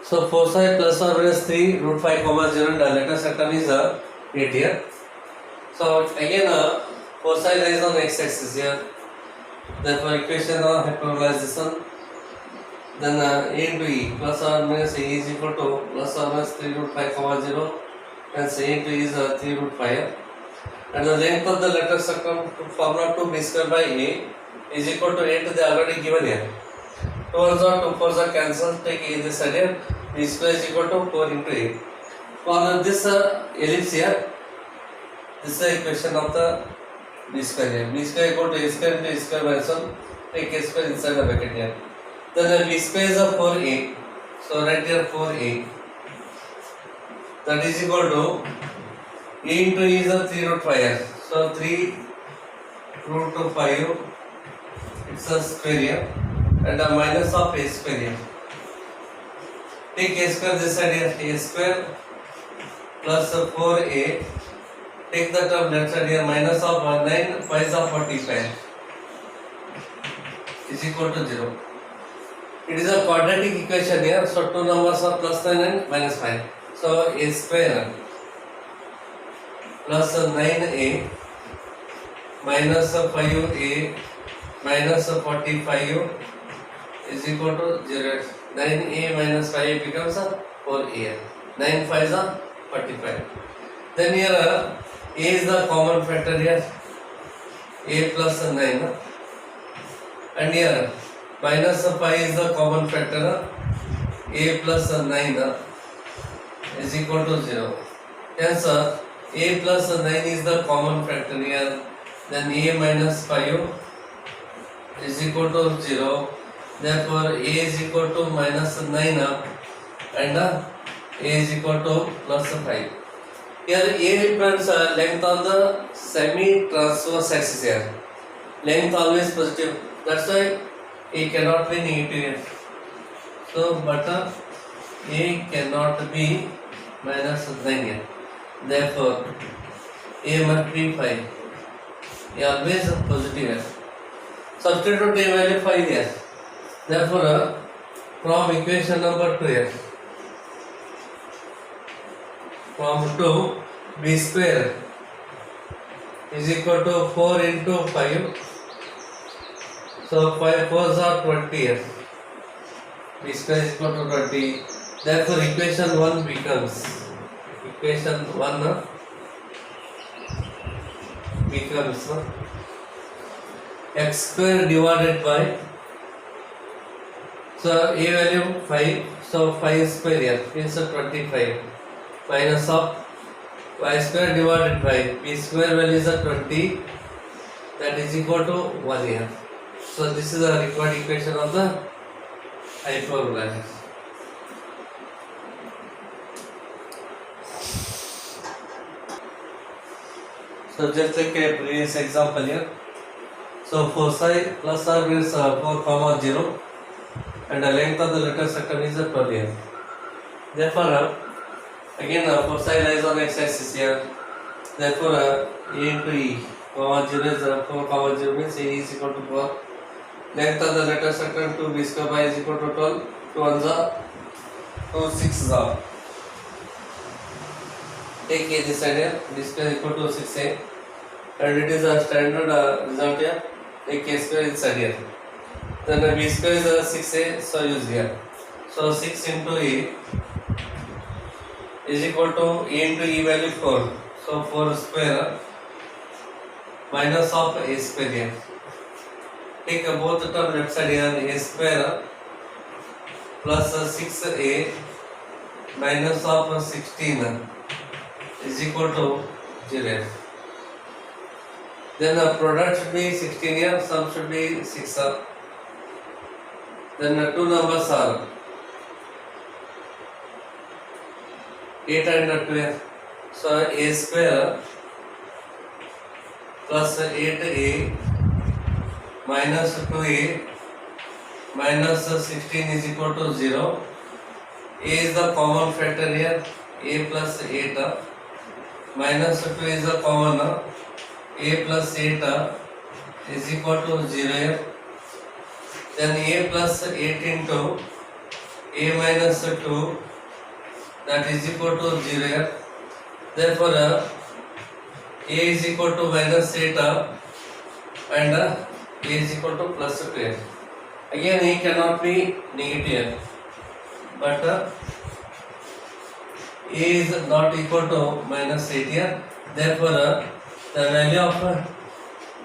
So foci plus or minus 3 root 5 comma 0 and the latest sector is 8 here. So again foci lies on x-axis here. Therefore equation of hyperbolization, then a into e plus or minus e is equal to plus or minus 3 root 5 comma 0, hence a into e is 3 root 5, and the length of the letter circle formula 2b square by a is equal to 8, they already given here. 2 ones are 2 4s are cancelled, take a this side here, b square is equal to 4 into a. For this ellipse here, this is the equation of the b square here. B square equal to a square into a square minus 1, take a square inside the bracket here. Then b square is 4a, so write here 4a, that is equal to a into e is 3 root 5 here. So 3 root 5, it's a square here, and a minus of a square here. Take a square this side here, a square plus 4a, take the term left side here, minus of 9, 5 is of 45 is equal to 0. It is a quadratic equation here, so two numbers are plus 9 and minus 5. So a square plus 9a minus 5a minus 45 is equal to 0. 9a minus 5 becomes 4a. 9 5 is 45. Then here a is the common factor here, a plus 9, and here minus 5 is the common factor, a plus 9 is equal to 0. Hence a plus 9 is the common factor here, then a minus 5 is equal to 0. Therefore a is equal to minus 9 and a is equal to plus 5. Here a represents length of the semi-transverse axis here. Length always positive. That's why a cannot be negative here. So but a cannot be minus 9 here. Therefore a must be 5. A always positive here. Substitute a value 5 here. Therefore from equation number 2 here, from 2 b square is equal to 4 into 5, so 5 4s are 20 here, b square is equal to 20. Therefore equation 1 becomes x square divided by, so a value 5, so 5 square here means 25 minus of y square divided by b square value is 20, that is equal to 1 here. So this is the required equation of the hyperbola. So just like a previous example here. So foci plus or minus 4 comma 0 and the length of the letter sector is 12 here. Therefore again foci lies on x-axis here. Therefore a into e comma 0 is 4 comma 0 means a is equal to 4. Length of the letter sector 2 b square by is equal to 12. 2 ones are 2 6 are. Take a this side here, b square is equal to 6a, and it is a standard result here. Take a square inside here. Then b square is 6a, so use here. So 6 into e is equal to a into e value 4. So 4 square minus of a square here. Take both the term left side here, a square plus 6a minus of 16 is equal to 0. Then the product should be 16 here, sum should be 6. Then the two numbers are 8 and 12. So a square plus 8a minus 2a minus 16 is equal to 0. A is the common factor here, a plus 8 minus 2 is the common, a plus 8 is equal to 0 here. Then a plus 8 into a minus 2 that is equal to 0. Therefore a is equal to minus 8 and a is equal to plus 12. Again a cannot be negative, but a is not equal to minus 8 here. Therefore the value of a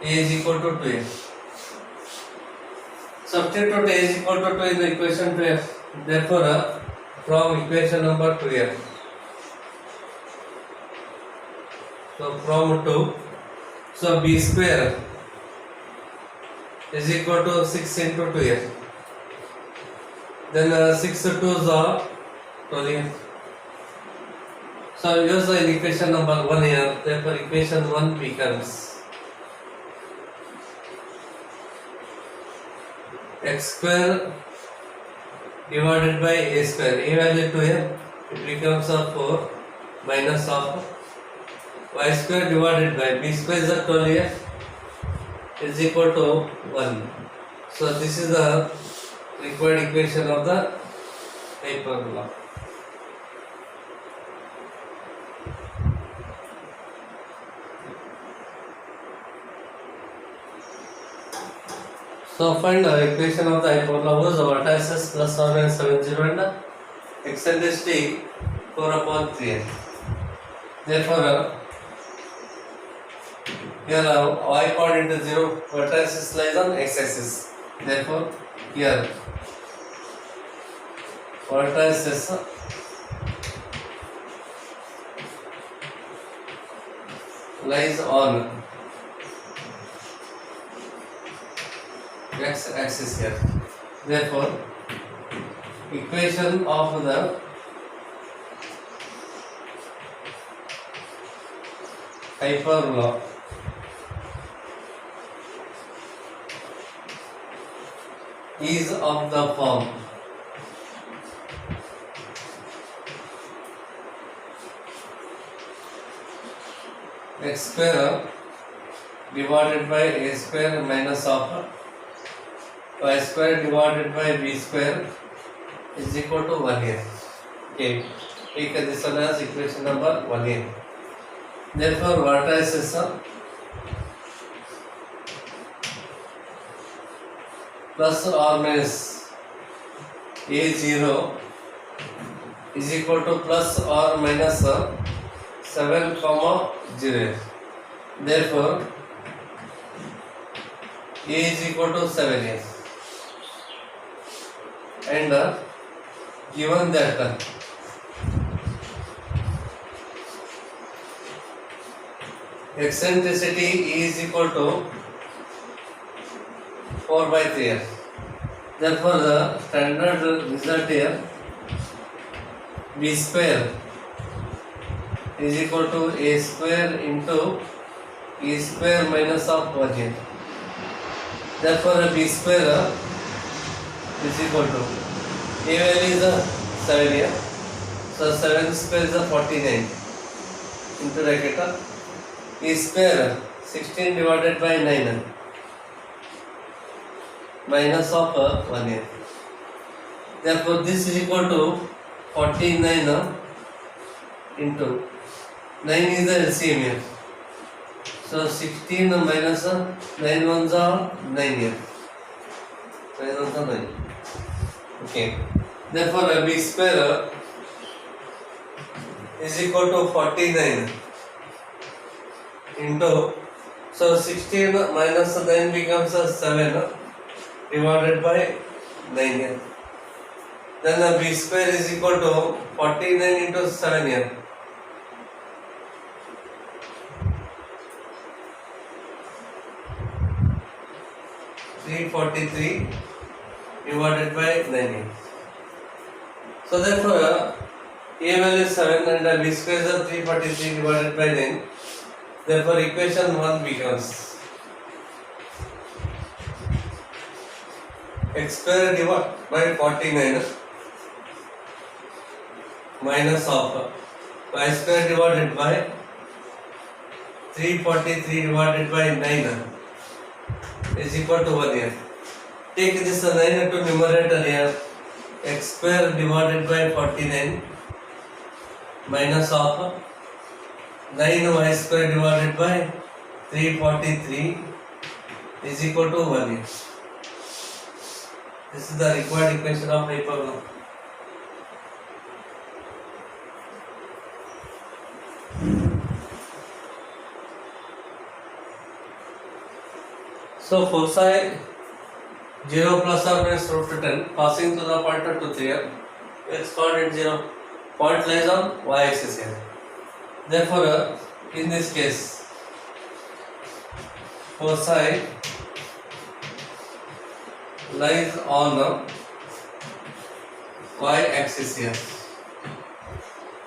is equal to 12. Substitute a is equal to 2 in the equation 12. Therefore from equation number 2 here. So from 2, so b square is equal to 6 into 2 here. Then 6 2s are 12. So use the equation number 1 here. Therefore equation 1 becomes x square divided by a square. A value 2 here. It becomes a 4 minus of y square divided by b square is a 12 here is equal to 1. So this is the required equation of the hyperbola. So find the equation of the hyperbola whose vertices plus 1 and 70 and eccentricity 4 upon 3. Therefore here y point into 0, vertices lies on x-axis. Therefore here vertices lies on x-axis here. Therefore equation of the hyperbola is of the form x square divided by a square minus of y square divided by b square is equal to 1 here. Okay, take this one as equation number 1 here. Therefore vertices plus or minus a0 is equal to plus or minus 7 comma 0. Therefore a is equal to 7 here. And given that eccentricity is equal to 4 by 3 here. Therefore the standard result here b square is equal to a square into e square minus of 1 here. Therefore b square is equal to a value is 7 here. So 7 square is 49 into bracket e square 16 divided by 9 minus of 1 here. Therefore this is equal to 49 into 9 is the LCM here. So 16 minus 9 ones are 9 here. 9 ones are 9. Okay. Therefore b square is equal to 49 into, so 16 minus 9 becomes 7 divided by 9 here. Then b square is equal to 49 into 7 here. (343) divided by 9 here. So therefore a value is 7 and b square is 343 divided by 9. Therefore equation 1 becomes x square divided by 49 minus of y square divided by 343 divided by 9 is equal to 1 here. Take this 9 to numerator here. x square divided by 49 minus of 9y square divided by 343 is equal to 1. This is the required equation of hyperbola. So foci 0 plus or minus root 10 passing to the point of 2 here. X coordinate 0. Point lies on y axis here. Therefore, in this case, foci lies on y axis here.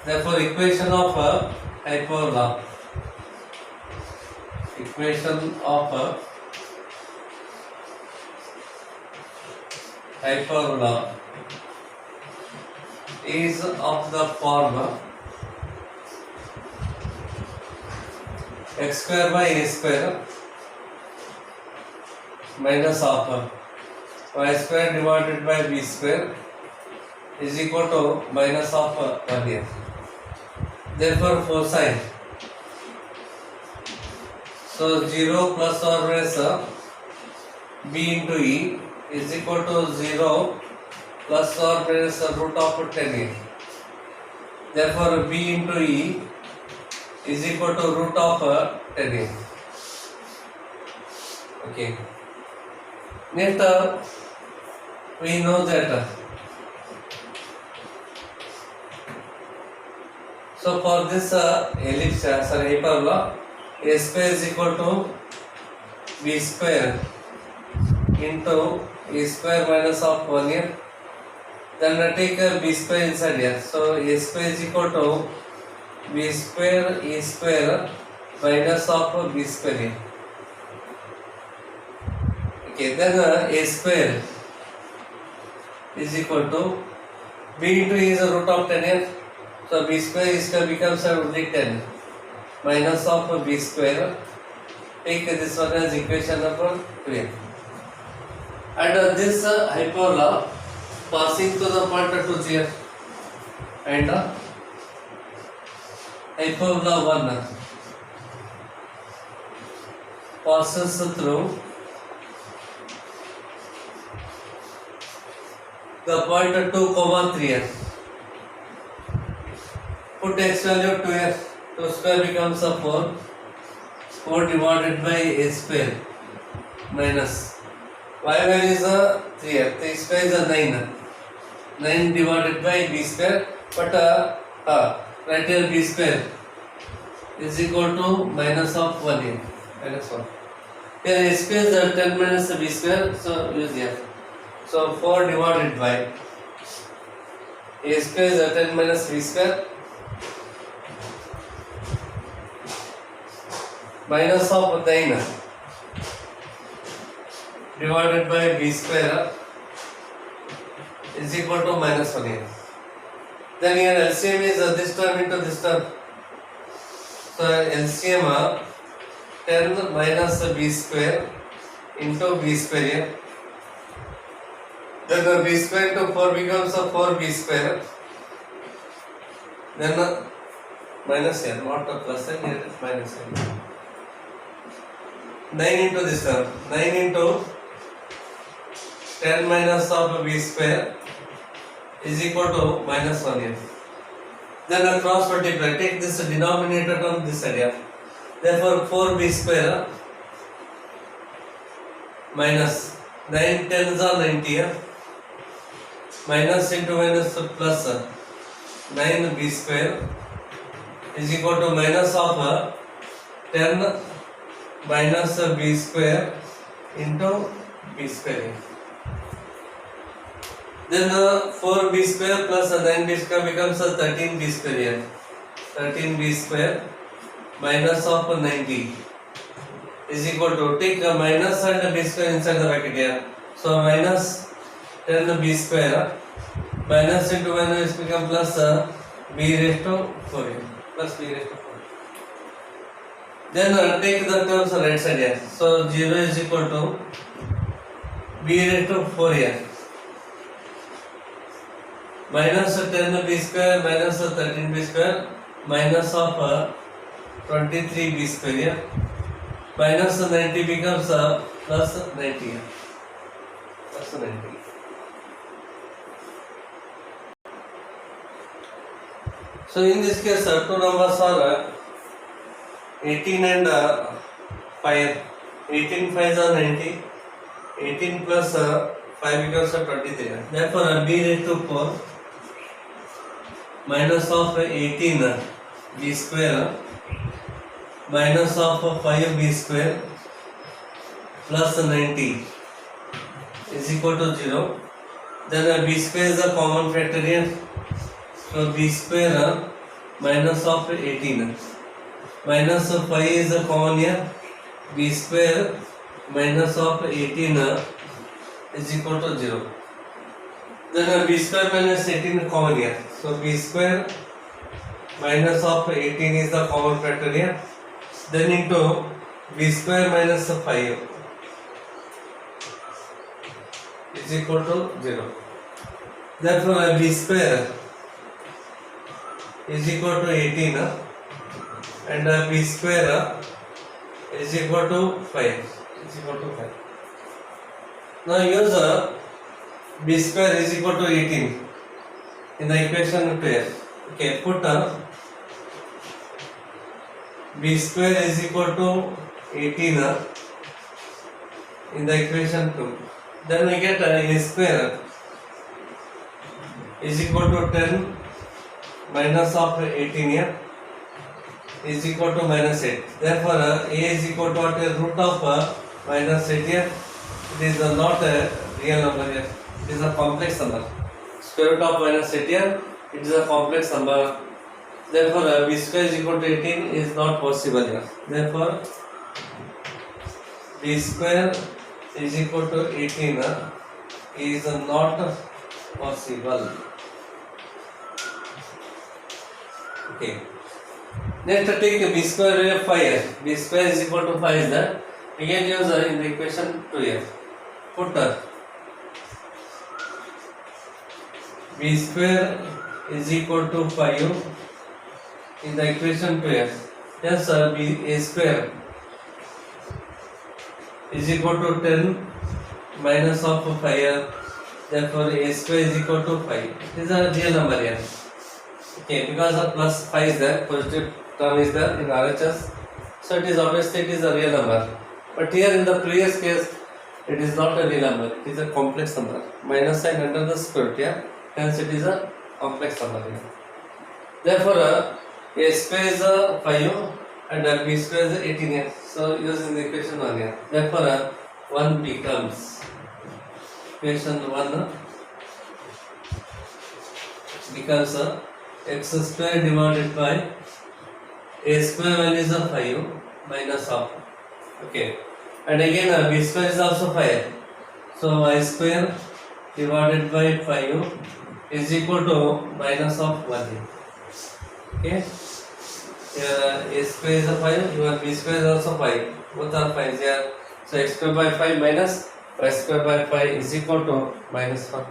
Therefore, equation of hyperbola. Equation of hyperbola is of the form x square by a square minus of y square divided by b square is equal to minus of 1 here. Therefore, foci, so 0 plus or minus b into e is equal to 0 plus or minus root of 10 a. Therefore, b into e is equal to root of 10 a. Okay. Next, we know that. So for this ellipse, hyperbola, a square is equal to b square into a square minus of 1 here. Then take b square inside here. So a square is equal to b square a square minus of b square here. Okay, then a square is equal to b into e is a root of 10 here. So b square is becomes only 10 minus of b square. Take this one as equation number 2. And this hyperbola passing to the point of 2 here, and hyperbola 1 passes through the point of 2, 3 here. Put x value 2 here, 2 square becomes a 4, 4 divided by a square minus y value is a 3 here, 3 square is a 9, 9 divided by b square, but right here b square is equal to minus of 1 here, minus 1. Here a square is 10 minus b square, so use here. So 4 divided by a square is 10 minus b square minus of 9 divided by b square is equal to minus 1 here. Then here LCM is this term into this term. So LCM 10 minus b square into b square here. Then b square into 4 becomes a 4b square. Then minus here, not a plus sign, here it is minus sign. 9 into this term, 9 into 10 minus of b square is equal to minus 1 here. Then cross multiply, take this denominator term this side here. Therefore 4b square minus 9 10s are 90 here. Minus into minus plus 9b square is equal to minus of 10 minus b square into b square. Then 4b square plus 9b square becomes 13b square here. 13b square minus of 90 is equal to, take minus and b square inside the bracket here. So minus 10b square minus into minus become plus b raised to 4 here. Plus b raised to 4. Then take the terms right side here. So 0 is equal to b raised to 4 here. minus 10b square minus 13b square minus of 23b square, yeah? Minus 90 becomes plus 90, yeah? Plus 90. So in this case, two numbers are 18 and 5. 18 5s are 90. 18 plus 5 becomes 23. Therefore, b raised to 4 minus of 18 b square minus of 5 b square plus 90 is equal to 0. Then b square is a common factor here. So b square minus of 18 minus of 5 is a common here. B square minus of 18 is equal to 0. Then b square minus 18 common here. So b square minus of 18 is the common factor here. Then into b square minus 5 is equal to 0. Therefore b square is equal to 18 and b square is equal to 5. Is equal to 5. Now use b square is equal to 18 in the equation 12. Okay, put b square is equal to 18 in the equation 2. Then we get a square is equal to 10 minus of 18 here is equal to minus 8. Therefore, a is equal to what? Root of minus 8 here. It is not a real number here. It is a complex number. Square root of minus 8 here. It is a complex number. Therefore, b square is equal to 18 is not possible here. Therefore, b square is equal to 18 is not possible. Okay. Next, take b square 5 here. B square is equal to 5 is that. Again, use in the equation 2 here. Put b square is equal to 5 in the equation 2 here. Yes, b a square is equal to 10 minus of 5 here. Therefore, a square is equal to 5. It is a real number here. Okay, because of plus 5 is there, positive term is there in RHS. So it is obviously it is a real number. But here in the previous case, it is not a real number. It is a complex number. Minus sign under the square root here. Hence it is a complex number here. Therefore, a square is 5 and b square is 18 here. So using the equation 1 here. Therefore, 1 becomes equation 1 becomes x square divided by a square value is 5 minus of. Okay. And again b square is also 5. So y square divided by 5 is equal to minus of 1. Okay. Here a square is 5, your b square is also 5. Both are 5 here. So x square by 5 minus y square by 5 is equal to minus 1.